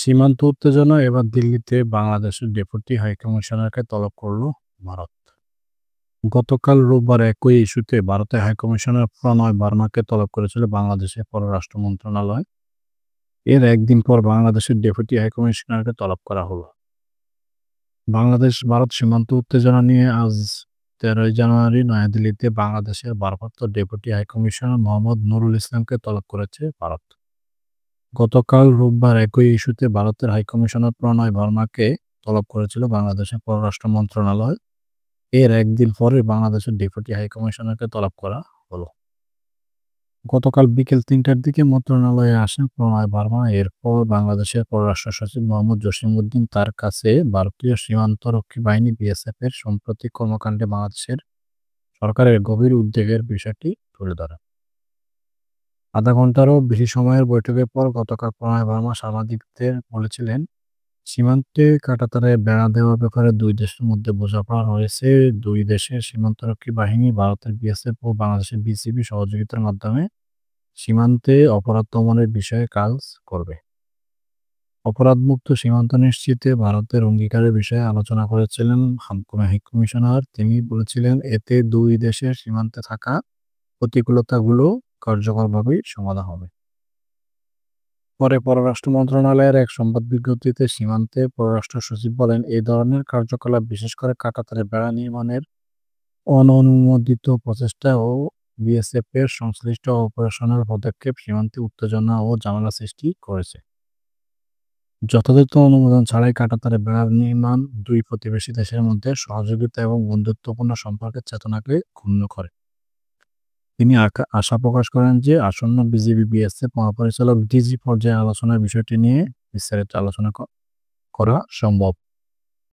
সীমান্ত উত্তেজনা এবার দিল্লিতে বাংলাদেশের ডেপুটি হাইকমিশনারকে তলব করল ভারত। গতকাল রোববার একই ইস্যুতে ভারতের হাইকমিশনার প্রণয় বার্মাকে তলব করেছিল বাংলাদেশের পররাষ্ট্র মন্ত্রণালয়। এর একদিন পর বাংলাদেশের ডেপুটি হাইকমিশনারকে তলব করা হলো। বাংলাদেশ-ভারত সীমান্ত উত্তেজনা নিয়ে আজ 13ই জানুয়ারি নয়াদিল্লিতে বাংলাদেশের ভারপ্রাপ্ত ডেপুটি হাইকমিশনার মোহাম্মদ নুরুল ইসলামকে তলব করেছে ভারত। গতকাল রোববার একই ইস্যুতে ভারতের হাইকমিশনার প্রণয় বার্মাকে তলব করেছিল বাংলাদেশের পররাষ্ট্র মন্ত্রণালয়। এর একদিন পরে বাংলাদেশের ডেপুটি হাইকমিশনারকে তলব করা হলো। গতকাল বিকেল ৩টার দিকে মন্ত্রণালয়ে আসেন প্রণয় বার্মা। এরপর বাংলাদেশের পররাষ্ট্র সচিব মোহাম্মদ জসিমউদ্দিন তার কাছে ভারতীয় সীমান্তরক্ষী বাহিনী বিএসএফ এর সাম্প্রতিক কর্মকাণ্ডে বাংলাদেশের সরকারের গভীর উদ্বেগের বিষয়টি তুলে ধরেন। আধা ঘন্টারও বেশি সময়ের বৈঠকের পর গতকাল প্রণয় বার্মা সাংবাদিকদের বলেছিলেন, সীমান্তে কাঁটাতারে বেড়া দেওয়ার ব্যাপারে দুই দেশের মধ্যে বোঝাপড়া হয়েছে। দুই দেশের সীমান্তরক্ষী বাহিনী ভারতের বিএসএফ ও বাংলাদেশের বিজিবি সহযোগিতার মাধ্যমে সীমান্তে অপরাধ দমনের বিষয়ে কাজ করবে। অপরাধমুক্ত সীমান্ত নিশ্চিতে ভারতের অঙ্গীকারের বিষয়ে আলোচনা করেছিলেন হাইকমিশনার। তিনি বলেছিলেন, এতে দুই দেশের সীমান্তে থাকা প্রতিকূলতাগুলো কার্যকরভাবেই সমাধান হবে। পরে পররাষ্ট্র মন্ত্রণালয়ের এক সংবাদ বিজ্ঞপ্তিতে সীমান্তে পররাষ্ট্র সচিব বলেন, এই ধরনের কার্যকলাপ বিশেষ করে কাঁটাতারে বেড়া নির্মাণের অননুমোদিত প্রচেষ্টা ও বিএসএফ এর সংশ্লিষ্ট অপারেশনাল পদক্ষেপ সীমান্তে উত্তেজনা ও ঝামেলা সৃষ্টি করেছে। যথাযথ অনুমোদন ছাড়াই কাঁটাতারে বেড়া নির্মাণ দুই প্রতিবেশী দেশের মধ্যে সহযোগিতা এবং বন্ধুত্বপূর্ণ সম্পর্কের চেতনাকে ক্ষুণ্ণ করে। তিনি আশা প্রকাশ করেন যে আসন্ন বিজিবি বিএসএফ মহাপরিচালক ডিজি পর্যায়ে আলোচনার বিষয়টি নিয়ে বিস্তারিত আলোচনা করা সম্ভব।